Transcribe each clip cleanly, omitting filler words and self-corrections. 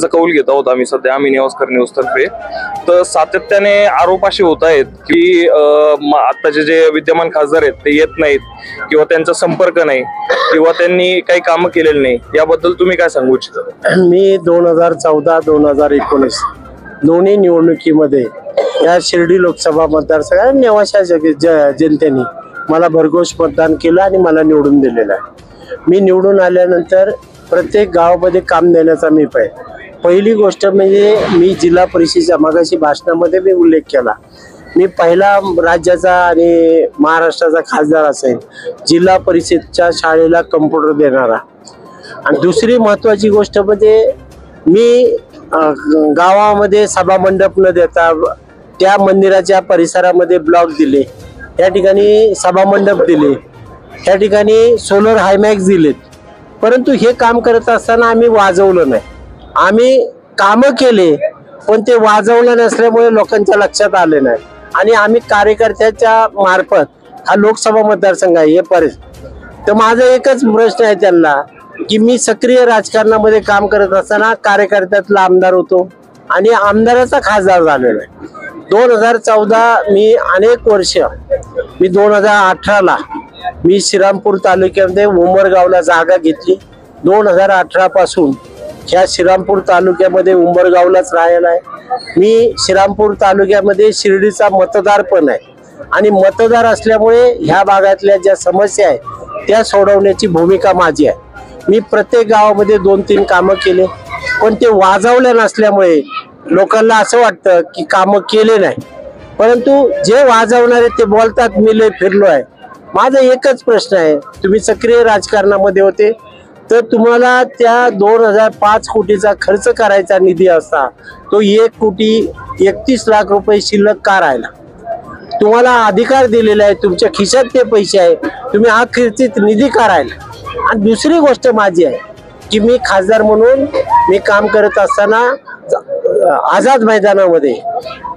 त्याचा कौल घेत आहोत आम्ही सध्या आम्ही नेवास्कर न्यूज तर्फे। तर सातत्याने आरोप असे होत आहेत की आताचे जे विद्यमान खासदार आहेत ते येत नाहीत किंवा त्यांचा संपर्क नाही किंवा त्यांनी काही कामं केलेली नाही, याबद्दल तुम्ही काय सांगू इच्छिता? मी 2014-2019 दोन्ही निवडणुकीमध्ये या शिर्डी लोकसभा मतदारसंघात नेवाशा जनतेने मला भरघोस मतदान केलं आणि मला निवडून दिलेलं आहे। मी निवडून आल्यानंतर प्रत्येक गावामध्ये काम देण्याचा मी पहिली गोष्ट म्हणजे मी जिल्हा परिषदेच्या मागाशी भाषणामध्ये मी उल्लेख केला, मी पहिला राज्याचा आणि महाराष्ट्राचा खासदार असेल जिल्हा परिषदच्या शाळेला कम्प्युटर देणारा। आणि दुसरी महत्त्वाची गोष्ट म्हणजे मी गावामध्ये सभा मंडप न देता त्या मंदिराच्या परिसरामध्ये ब्लॉक दिले, त्या ठिकाणी सभा मंडप दिले, त्या ठिकाणी सोलर हायमॅक्स दिलेत। परंतु हे काम करत असताना आम्ही वाजवलं नाही, आम्ही कामं केले पण ते वाजवलं नसल्यामुळे लोकांच्या लक्षात आले नाही। आणि आम्ही कार्यकर्त्याच्या मार्फत हा लोकसभा मतदारसंघ आहे हे तर माझा एकच प्रश्न आहे त्यांना की मी सक्रिय राजकारणामध्ये काम करत असताना कार्यकर्त्यातला आमदार होतो आणि आमदाराचा खासदार झालेला आहे। 2014 मी अनेक वर्ष मी 2018ला मी श्रीरामपूर तालुक्यामध्ये उंबरगावला जागा घेतली। 2018 पासून ह्या श्रीरामपूर तालुक्यामध्ये उंबरगावलाच राहिला आहे। मी श्रीरामपूर तालुक्यामध्ये शिर्डीचा मतदार पण आहे आणि मतदार असल्यामुळे ह्या भागातल्या ज्या समस्या आहेत त्या सोडवण्याची भूमिका माझी आहे। मी प्रत्येक गावामध्ये 2-3 कामं केले पण ते वाजवल्या नसल्यामुळे लोकांना असं वाटतं की कामं केले नाही, परंतु जे वाजवणारे ते बोलतात मी लय फिरलो आहे। माझा एकच प्रश्न आहे, तुम्ही सक्रिय राजकारणामध्ये होते तर तुम्हाला त्या 2005 कोटीचा खर्च करायचा निधी असता तो 1,31,00,000 रुपये शिल्लक का राहिला? तुम्हाला अधिकार दिलेला आहे, तुमच्या खिशात ते पैसे आहे, तुम्ही हा खर्चित निधी का राहिला? आणि दुसरी गोष्ट माझी आहे की मी खासदार म्हणून मी काम करत असताना आझाद मैदानामध्ये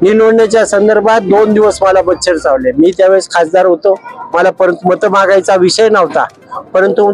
निवडण्याच्या संदर्भात 2 दिवस मला मच्छर चावले। मी त्यावेळेस खासदार होतो, मला परत मतं मागायचा विषय नव्हता, परंतु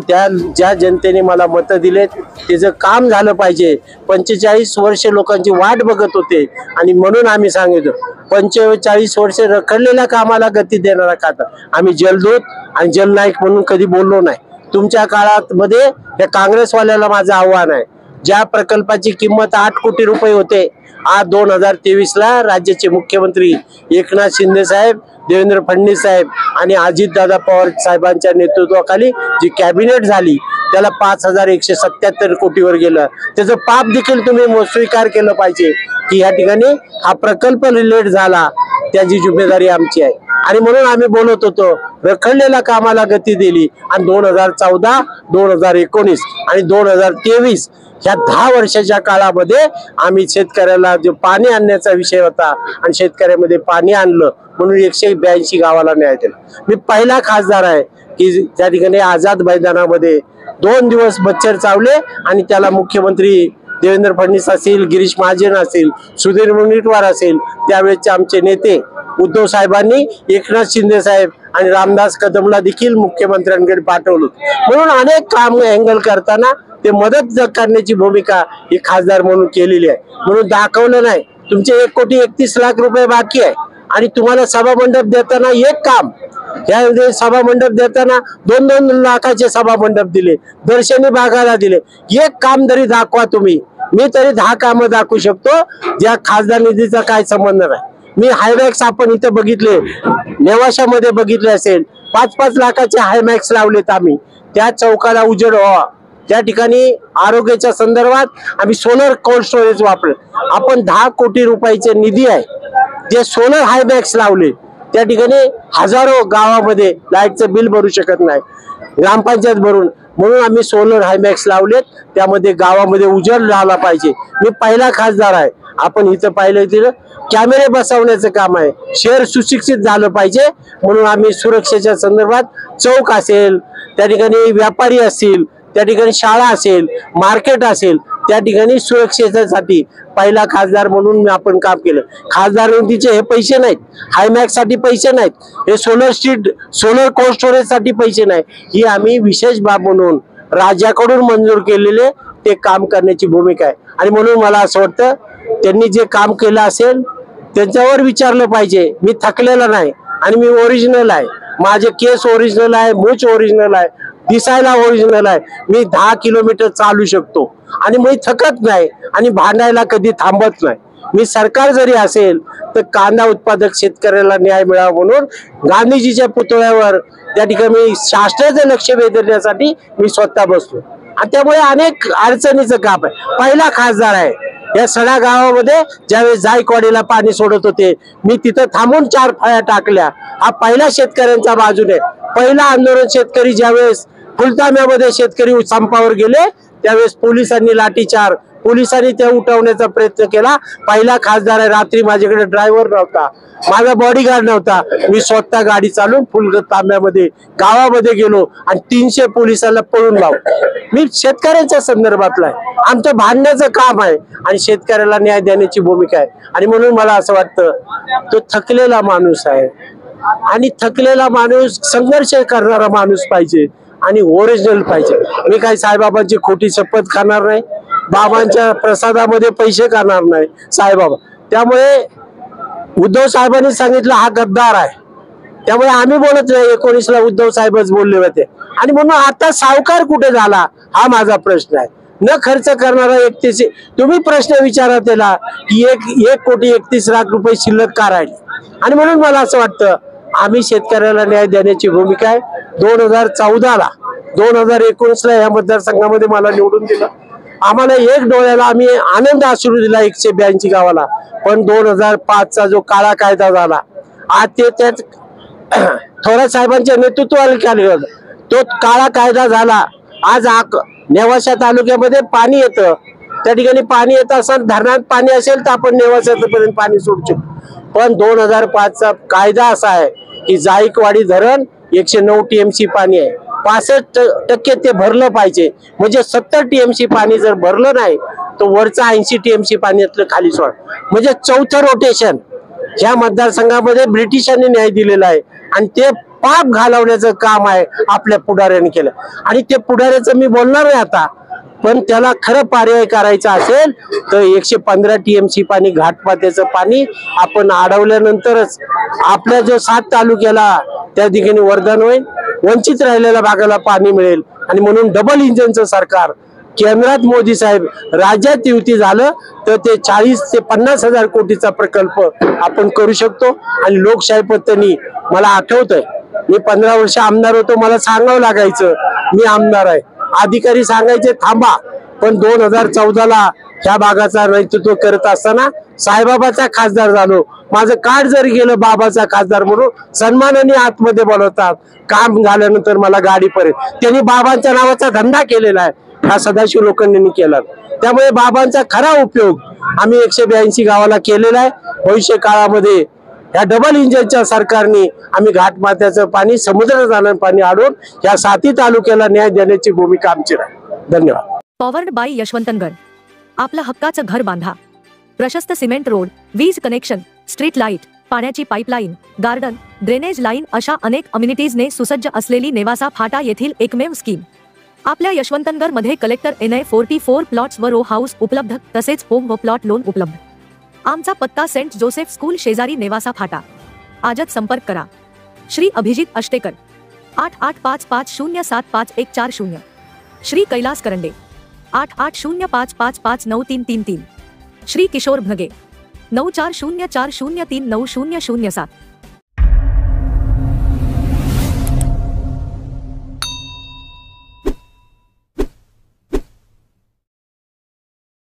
ज्या जनतेने मला मतं दिलेत त्याचं काम झालं पाहिजे। 45 वर्ष लोकांची वाट बघत होते आणि म्हणून आम्ही सांगितलं 45 वर्ष रखडलेल्या कामाला गती देणारा खासदार। आम्ही जलदूत आणि जलनायक म्हणून कधी बोललो नाही। तुमच्या काळात मध्ये या काँग्रेसवाल्याला माझं आव्हान आहे, ज्या प्रकल्पाची किंमत 8 कोटी रुपये होते आज 2023ला राज्याचे मुख्यमंत्री एकनाथ शिंदे साहेब, देवेंद्र फडणवीस साहेब आणि अजितदादा पवार साहेबांच्या नेतृत्वाखाली जी कॅबिनेट झाली त्याला 5,177 कोटीवर गेलं। त्याचं पाप देखील तुम्ही स्वीकार केलं पाहिजे की या ठिकाणी हा प्रकल्प लेट झाला, त्याची जिम्मेदारी आमची आहे। आणि म्हणून आम्ही बोलत होतो रखडलेल्या कामाला गती दिली आणि 2014, 2019 आणि 2023 ह्या 10 वर्षाच्या काळामध्ये आम्ही शेतकऱ्याला जो पाणी आणण्याचा विषय होता आणि शेतकऱ्यामध्ये पाणी आणलं म्हणून 182 गावाला न्याय दिला। मी पहिला खासदार आहे की त्या ठिकाणी आझाद मैदानामध्ये 2 दिवस मच्छर चावले आणि त्याला मुख्यमंत्री देवेंद्र फडणवीस असतील, गिरीश महाजन असतील, सुधीर मुनगंटीवार असेल, त्यावेळेचे आमचे नेते उद्धव साहेबांनी एकनाथ शिंदे साहेब आणि रामदास कदमला देखील मुख्यमंत्र्यांकडे पाठवलं। म्हणून अनेक काम हँडल करताना ते मदत करण्याची भूमिका ही खासदार म्हणून केलेली आहे। म्हणून दाखवलं नाही तुमचे 1,31,00,000 रुपये बाकी आहे आणि तुम्हाला सभा मंडप देताना एक काम, या सभा मंडप देताना 2-2 लाखाचे सभा मंडप दिले, दर्शनी भागाला दिले। एक काम तरी दाखवा तुम्ही, मी तरी 10 कामं दाखवू शकतो ज्या खासदार निधीचा काय संबंध नाही। मी हायमॅक्स आपण इथं बघितले, नेवाशामध्ये बघितले असेल, 5-5 लाखाचे हायमॅक्स लावलेत आम्ही, त्या चौकाला उजेड व्हावा, त्या ठिकाणी आरोग्याच्या संदर्भात आम्ही सोलर कोल्ड स्टोरेज वापरले। आपण 10 कोटी रुपयाचे निधी आहे जे सोलर हायमॅक्स लावले, त्या ठिकाणी हजारो गावामध्ये लाईटचं बिल भरू शकत नाही, ग्रामपंचायत भरून, म्हणून आम्ही सोलर हायमॅक्स लावलेत, त्यामध्ये गावामध्ये उजेड झाला पाहिजे। मी पहिला खासदार आहे, आपण इथं पाहिलं तिथं कॅमेरे बसवण्याचं काम आहे, शहर सुशिक्षित झालं पाहिजे म्हणून आम्ही सुरक्षेच्या संदर्भात चौक असेल, त्या ठिकाणी व्यापारी असतील, त्या ठिकाणी शाळा असेल, मार्केट असेल, त्या ठिकाणी सुरक्षेसाठी पहिला खासदार म्हणून आपण काम केलं। खासदार निधीचे हे पैसे नाहीत, हायमॅक्स साठी पैसे नाहीत, हे सोलर कोल्ड स्टोरेज साठी पैसे नाही, ही आम्ही विशेष बाब म्हणून राज्याकडून मंजूर केलेले ते काम करण्याची भूमिका आहे. आणि म्हणून मला असं वाटतं त्यांनी जे काम केलं असेल त्यांच्यावर विचारलं पाहिजे. मी थकलेला नाही आणि मी ओरिजिनल आहे. माझे केस ओरिजिनल आहे, मूछ ओरिजिनल आहे, दिसायला ओरिजिनल आहे. मी 10 किलोमीटर चालू शकतो आणि मी थकत नाही आणि भांडायला कधी थांबत नाही. मी सरकार जरी असेल तर कांदा उत्पादक शेतकऱ्याला न्याय मिळावा म्हणून गांधीजीच्या पुतळ्यावर त्या ठिकाणी शासनाचं लक्ष वेधण्यासाठी मी स्वतः बसलो. आणि त्यामुळे अनेक अडचणीचं काम आहे. पहिला खासदार आहे या सडा गावामध्ये. ज्यावेळेस जायकवाडीला पाणी सोडत होते मी तिथं थांबून 4 फळ्या टाकल्या. हा पहिला शेतकऱ्यांच्या बाजूने पहिला आंदोलन. शेतकरी ज्यावेळेस फुलताम्यामध्ये शेतकरी संपावर गेले त्यावेळेस पोलिसांनी लाठीचार, पोलिसांनी ते उठवण्याचा प्रयत्न केला. पहिला खासदार आहे. रात्री माझ्याकडे ड्रायव्हर नव्हता, माझा बॉडीगार्ड नव्हता. मी स्वतः गाडी चालून फुलतांब्यामध्ये गावामध्ये गेलो आणि 300 पोलिसांना पळून लावलं. मी शेतकऱ्यांच्या संदर्भातला आहे. आमचं भांडण्याचं काम आहे आणि शेतकऱ्याला न्याय देण्याची भूमिका आहे. आणि म्हणून मला असं वाटतं तो थकलेला माणूस आहे आणि थकलेला माणूस संघर्ष करणारा माणूस पाहिजे आणि ओरिजिनल पाहिजे. मी काही साईबाबांची खोटी शपथ खाणार नाही, बाबांच्या प्रसादामध्ये पैसे करणार नाही साईबाबा. त्यामुळे उद्धव साहेबांनी सांगितलं हा गद्दार आहे, त्यामुळे आम्ही बोलत नाही. 19ला उद्धव साहेबच बोलले होते. आणि म्हणून आता सावकार कुठे झाला हा माझा प्रश्न आहे. न खर्च करणारा 31, तुम्ही प्रश्न विचारा त्याला की 1,31,00,000 शिल्लक का राहील. आणि म्हणून मला असं वाटतं आम्ही शेतकऱ्याला न्याय देण्याची भूमिका आहे. 2014ला 2019ला या मतदारसंघामध्ये मला निवडून दिलं. आम्हाला एक डोळ्याला आम्ही आनंद अश्रू दिला 182 गावाला. पण 2005चा जो काळा कायदा झाला आज ते त्यात थोरात साहेबांच्या नेतृत्वाखाली तो काळा कायदा झाला. आज नेवासा तालुक्यामध्ये पाणी येतं, त्या ठिकाणी पाणी येत असं धरणात पाणी असेल तर आपण नेवासापर्यंत पाणी सोडू शकतो. पण 2005चा कायदा असा आहे की जायकवाडी धरण 109 TMC पाणी आहे, 65% ते भरलं पाहिजे. म्हणजे 70 TMC पाणी जर भरलं नाही तर वरचं 80 TMC पाण्यातलं खाली सोड. म्हणजे 4थं रोटेशन ह्या मतदारसंघामध्ये ब्रिटिशांनी न्याय दिलेला आहे आणि ते पाप घालवण्याचं काम आहे आपल्या पुढाऱ्यांनी केलं. आणि ते पुढाऱ्याचं मी बोलणार नाही आता, पण त्याला खरं पर्याय करायचा असेल तर 115 TMC पाणी घाटपात्याचं पाणी आपण अडवल्यानंतरच आपल्या जो 7 तालुक्याला त्या ठिकाणी वर्धन होईल, वंचित राहिलेल्या भागाला पाणी मिळेल. आणि म्हणून डबल इंजिनचं सरकार केंद्रात मोदी साहेब, राज्यात युती झालं तर ते 40 ते 50 हजार कोटीचा प्रकल्प आपण करू शकतो. आणि लोकशाही पद्धतीने मला आठवतंय मी 15 वर्ष आमदार होतो, मला सांगावं लागायचं मी आमदार आहे, अधिकारी सांगायचे थांबा. पण 2014ला ह्या भागाचा नेतृत्व करत असताना साईबाबाचा खासदार झालो. माझं कार्ड जरी गेलं बाबाचा खासदार म्हणून सन्मानाने आतमध्ये बोलवतात. काम झाल्यानंतर मला गाडीपर्यंत त्यांनी बाबांच्या नावाचा धंदा केलेला आहे, हा सदाशिव लोखंडेंनी केला. त्यामुळे बाबांचा खरा उपयोग आम्ही 182 गावाला केलेला आहे. भविष्य काळामध्ये या डबल इंजिनच्या सरकारने आम्ही घाटमाथ्याचं पाणी, समुद्रात जाणारं पाणी अडवून या 7 तालुक्याला न्याय देण्याची भूमिका आमची राहील. धन्यवाद. Powered by Yashwantnagar. आपलं हक्काचं घर बांधा. प्रशस्त सिमेंट रोड, वीज कनेक्शन, स्ट्रीट लाईट, पाण्याची पाईपलाईन, गार्डन, ड्रेनेज लाईन अशा अनेक अम्युनिटीजने सुसज्ज असलेली नेवासा फाटा येथील एकमेव स्कीम. आपल्या यशवंतनगर मध्ये कलेक्टर NI 44 प्लॉट्स व रो हाऊस उपलब्ध, तसेच होम व प्लॉट लोन उपलब्ध. आमचा पत्ता सेंट जोसेफ स्कूल शेजारी नेवासा फाटा. आजच संपर्क करा. श्री अभिजित अष्टेकर 8855075140. श्री कैलास करंडे 8805559333. श्री किशोर भगे 9404039007.